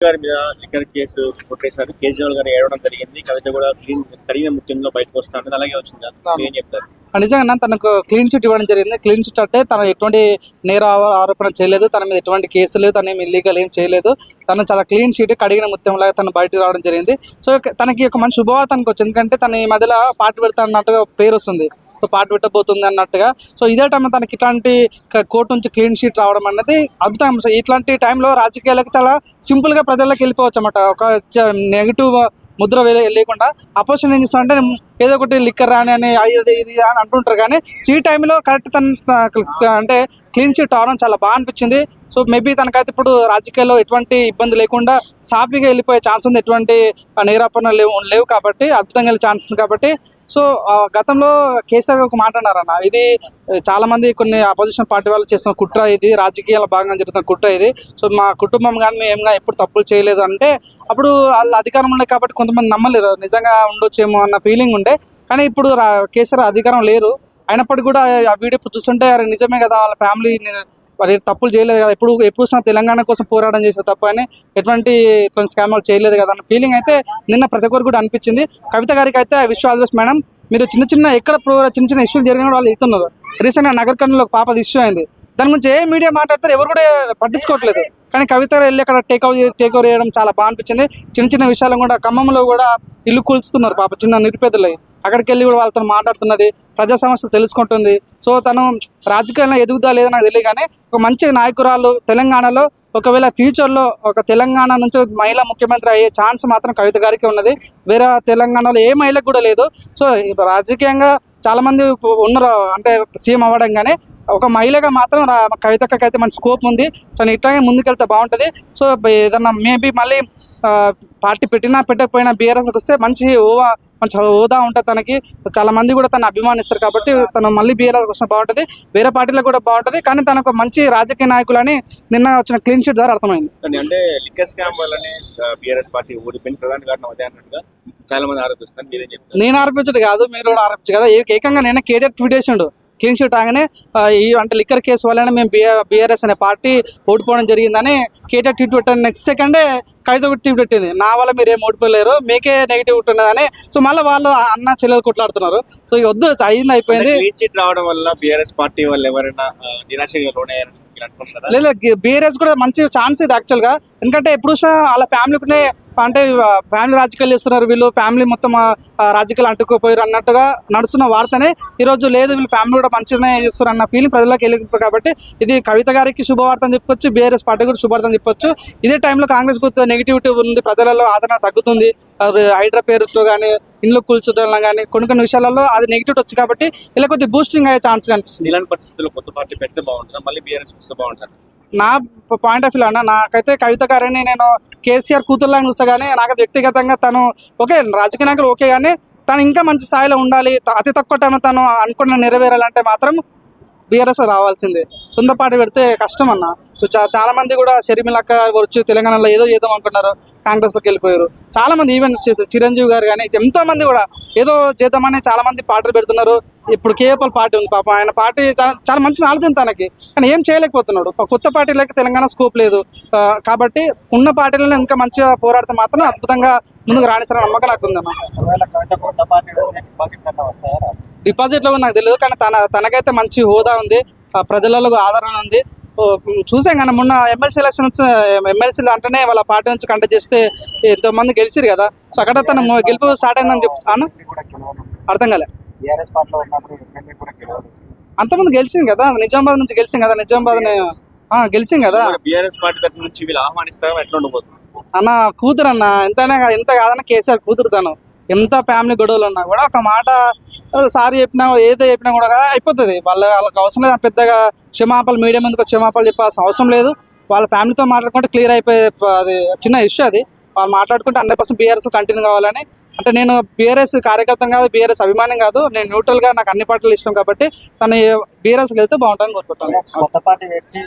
గారి మీద liquor case కొట్టేసారు. Kejriwal గారు ఏడవడం జరిగింది. కవిత కూడా కడిగిన ముఖ్యంలో బయటకు వస్తాను అలాగే వచ్చింది. ఏం చెప్తారు? నిజంగా తనకు క్లీన్ చిట్ ఇవ్వడం జరిగింది. క్లీన్ చిట్ అంటే తను ఎటువంటి నేర ఆరోపణ చేయలేదు, తన మీద ఎటువంటి కేసులు, తను ఏమి ఇల్లీగల్ ఏం చేయలేదు. తను చాలా క్లీన్ షీట్ కడిగిన ముత్యంలాగా తను బయటకు రావడం జరిగింది. సో తనకి ఒక మంచి శుభవార్త అనుకోవచ్చు. ఎందుకంటే తను ఈ మధ్యలో పార్టీ పెడతా అన్నట్టుగా పేరు వస్తుంది, సో పార్టీ పెట్టబోతుంది అన్నట్టుగా. సో ఇదే టైంలో తనకి ఇట్లాంటి కోర్టు నుంచి క్లీన్ షీట్ రావడం అన్నది అద్భుతం. సో ఇట్లాంటి టైంలో రాజకీయాలకు చాలా సింపుల్గా ప్రజల్లోకి వెళ్ళిపోవచ్చు అన్నమాట. ఒక నెగిటివ్ ముద్ర లేకుండా అపోజిషన్ ఏం చేస్తారంటే ఏదో ఒకటి లిక్కర్ రాని అని అది ఇది అని అంటుంటారు. కానీ ఈ టైంలో కరెక్ట్ తన అంటే క్లీన్ షీట్ రావడం చాలా బాగా అనిపించింది. సో మేబీ తనకైతే ఇప్పుడు రాజకీయాల్లో ఎటువంటి ఇబ్బంది లేకుండా సాఫీగా వెళ్ళిపోయే ఛాన్స్ ఉంది. ఎటువంటి నేరాపణ లేవు కాబట్టి అద్భుతంగా వెళ్ళే ఛాన్స్ ఉంది కాబట్టి. సో గతంలో కేసీఆర్ ఒక మాట అన్నారన్న, ఇది చాలామంది కొన్ని అపోజిషన్ పార్టీ వాళ్ళు చేస్తున్న కుట్ర, ఇది రాజకీయాల భాగంగా జరుగుతున్న కుట్ర ఇది. సో మా కుటుంబం కానీ మేము ఎప్పుడు తప్పులు చేయలేదు అంటే అప్పుడు వాళ్ళు అధికారం ఉండే కాబట్టి కొంతమంది నమ్మలేరు, నిజంగా ఉండొచ్చేమో అన్న ఫీలింగ్ ఉండే. కానీ ఇప్పుడు కేసీఆర్ అధికారం లేరు, అయినప్పటికీ కూడా ఆ వీడియో చూస్తుంటే అరే నిజమే కదా, వాళ్ళ ఫ్యామిలీ మరి తప్పులు చేయలేదు కదా, ఎప్పుడు చూసినా తెలంగాణ కోసం పోరాటం చేసే తప్ప అని ఎటువంటి స్కామ్లు చేయలేదు కదా అన్న ఫీలింగ్ అయితే నిన్న ప్రతి ఒక్కరు కూడా అనిపించింది. కవిత గారికి అయితే wish all the best madam. మీరు చిన్న ఎక్కడ చిన్న ఇష్యూలు జరిగిన వాళ్ళు వెళ్తున్నారు. రీసెంట్గా నగర్ కర్నూలులో ఒక పాపది ఇష్యూ అయింది, దాని గురించి ఏ మీడియా మాట్లాడతారు, ఎవరు కూడా పట్టించుకోవట్లేదు. కానీ కవిత వెళ్ళి అక్కడ టేక్ ఓవర్ చేయడం చాలా బాగా అనిపించింది. చిన్న విషయాలు కూడా ఖమ్మంలో కూడా ఇల్లు కూల్చుతున్నారు పాప, చిన్న నిరుపేదలై అక్కడికి వెళ్ళి కూడా వాళ్ళతో మాట్లాడుతున్నది, ప్రజా సమస్యలు తెలుసుకుంటుంది. సో తను రాజకీయాల్లో ఎదుగుదా లేదో నాకు తెలియదు, కానీ ఒక మంచి నాయకురాలు తెలంగాణలో ఒకవేళ ఫ్యూచర్లో ఒక తెలంగాణ నుంచి మహిళా ముఖ్యమంత్రి అయ్యే ఛాన్స్ మాత్రం కవిత గారికి ఉన్నది. వేరే తెలంగాణలో ఏ మహిళకు కూడా లేదు. సో రాజకీయంగా చాలామంది ఉన్నారు అంటే సీఎం అవ్వడం, కానీ ఒక మహిళగా మాత్రం కవితకి అయితే మంచి స్కోప్ ఉంది. సో ఇట్లాగే ముందుకెళ్తే బాగుంటుంది. సో ఏదన్నా మేబీ మళ్ళీ పార్టీ పెట్టకపోయినా బీఆర్ఎస్కి వస్తే మంచి హోదా ఉంటుంది తనకి. చాలా మంది కూడా తను అభిమానిస్తారు కాబట్టి తను మళ్ళీ బీఆర్ఎస్కి వస్తే బాగుంటుంది, వేరే పార్టీలో కూడా బాగుంటుంది. కానీ తనకు మంచి రాజకీయ నాయకులని నిన్న వచ్చిన క్లీన్ షీట్ ద్వారా అర్థమైంది. అంటే లిక్కర్ స్కామ్ వల్లనే బీఆర్ఎస్ పార్టీ ఓడిపోయిన ప్రధాన కారణం అదే అన్నట్టుగా చాలా మంది ఆరోపిస్తున్నారు. మీరేం చెప్తారు? నేను ఆరోపించదు కాదు, మీరు కూడా ఆరోపించు కదా. ఏకంగా నేను కేటీఆర్ ట్వీట్ చేసిండు క్లీన్ షీట్ ఆగానే అంటే లిక్కర్ కేసు వల్లనే మేము బీఆర్ఎస్ అనే పార్టీ ఓడిపోవడం జరిగిందని కేటీఆర్ ట్వీట్ పెట్టాను. నెక్స్ట్ సెకండే కవిత ట్వీట్ పెట్టింది, నా వల్ల మీరు ఏం ఓడిపోలేరు, మీకే నెగిటివ్ ఉంటున్నదని. సో మళ్ళీ వాళ్ళు అన్న చెల్లెలు కొట్లాడుతున్నారు. సో వద్దు, అయింది అయిపోయింది. క్లీన్ చిట్ రావడం వల్ల బీఆర్ఎస్ పార్టీ వాళ్ళు ఎవరైనా నిరాశగా లోనయ్యారని లేదు, బీఆర్ఎస్ కూడా మంచి ఛాన్స్ ఇది యాక్చువల్గా. ఎందుకంటే ఎప్పుడు వాళ్ళ ఫ్యామిలీకి అంటే ఫ్యామిలీ రాజకీయాలు చేస్తున్నారు వీళ్ళు, ఫ్యామిలీ మొత్తం రాజకీయాలు అంటుకుపోయారు అన్నట్టుగా నడుస్తున్న వార్తనే ఈరోజు లేదు, వీళ్ళు ఫ్యామిలీ కూడా మంచిగానే చేస్తారు అన్న ఫీలింగ్ ప్రజలకు వెళ్ళిపోయి. కాబట్టి ఇది కవిత గారికి శుభవార్త అని చెప్పొచ్చు, బీఆర్ఎస్ పార్టీ కూడా శుభవార్త అని చెప్పొచ్చు. ఇదే టైంలో కాంగ్రెస్ గుర్తు నెగిటివిటీ ఉంది, ప్రజలలో ఆదరణ తగ్గుతుంది. హైడ్రా పేరుతో కానీ ఇండ్లు కూల్చడం కానీ కొన్ని విషయాలలో అది నెగిటివ్ వచ్చి కాబట్టి ఇలా కొద్దిగా బూస్టింగ్ అయ్యే ఛాన్స్ కనిపిస్తుంది. ఇలాంటి పరిస్థితుల్లో కొత్త పార్టీ పెడితే బాగుంటుందా, మళ్ళీ బీఆర్ఎస్ వస్తే బాగుంటుంది? నా పాయింట్ ఆఫ్ వ్యూ అన్న, నాకైతే కవిత గారిని నేను కేసీఆర్ కూతురులాగా చూస్తా. కానీ నాకు వ్యక్తిగతంగా తను ఓకే, రాజకీయ నాయకులు ఓకే, కానీ తను ఇంకా మంచి స్థాయిలో ఉండాలి, అతి తక్కువ టైం తను అనుకున్న నెరవేరాలంటే మాత్రం బీఆర్ఎస్ రావాల్సిందే. సొంత పార్టీ పెడితే కష్టం అన్న. చాలా మంది కూడా షర్మిలక్క వచ్చి తెలంగాణలో ఏదో చేద్దాం అనుకున్నారు, కాంగ్రెస్లోకి వెళ్ళిపోయారు. చాలా మంది ఈవెంట్స్ చేస్తారు, చిరంజీవి గారు కానీ ఎంతో మంది కూడా ఏదో చేద్దామని చాలా మంది పార్టీలు పెడుతున్నారు. ఇప్పుడు కేఏపల్ పార్టీ ఉంది పాపం, ఆయన పార్టీ చాలా మంచి ఆలోచన తనకి, కానీ ఏం చేయలేకపోతున్నాడు. కొత్త పార్టీలకి తెలంగాణ స్కోప్ లేదు కాబట్టి ఉన్న పార్టీలను ఇంకా మంచిగా పోరాడితే మాత్రం అద్భుతంగా ముందుకు రాణిస్తారని నమ్మకం నాకు ఉందన్న. డిపాజిట్లో నాకు తెలియదు, కానీ తనకైతే మంచి హోదా ఉంది, ప్రజలలో ఆదరణ ఉంది. చూసాం కానీ మొన్న ఎమ్మెల్సీలు అంటేనే వాళ్ళ పార్టీ నుంచి కంటెస్ట్ చేస్తే ఎంతోమంది గెలిచారు కదా. సో అక్కడ తన గెలుపు స్టార్ట్ అయిందని చెప్తాను. అర్థం కాలే, అంతమంది గెలిచింది కదా, నిజామాబాద్ నుంచి గెలిచింది కదా, గెలిచింది కదా. బీఆర్ఎస్ పార్టీ తరఫు నుంచి వీళ్ళు ఆహ్వానిస్తారా, ఎట్లా ఉండబోతుంది అన్న? కూతురు అన్న, ఎంత కాదన్న కేసీఆర్ కూతురు తను. ఎంత ఫ్యామిలీ గొడవలు ఉన్నా కూడా ఒక మాట సారీ చెప్పినా ఏదో చెప్పినా కూడా అయిపోతుంది. వాళ్ళకి అవసరం లేదు పెద్దగా క్షమాపణలు, మీడియా ముందుకు క్షమాపణలు చెప్పాల్సిన అవసరం లేదు. వాళ్ళ ఫ్యామిలీతో మాట్లాడుకుంటే క్లియర్ అయిపోయే అది చిన్న ఇష్యూ. అది వాళ్ళు మాట్లాడుకుంటే 100% బీఆర్ఎస్ కంటిన్యూ కావాలని. అంటే నేను బీఆర్ఎస్ కార్యకర్త కాదు, బీఆర్ఎస్ అభిమానం కాదు, నేను న్యూట్రల్గా నాకు అన్ని పార్టీలు ఇష్టం కాబట్టి తను బీఆర్ఎస్కి వెళ్తే బాగుంటుందని కోరుకుంటాను. కొత్త పార్టీ వ్యక్తి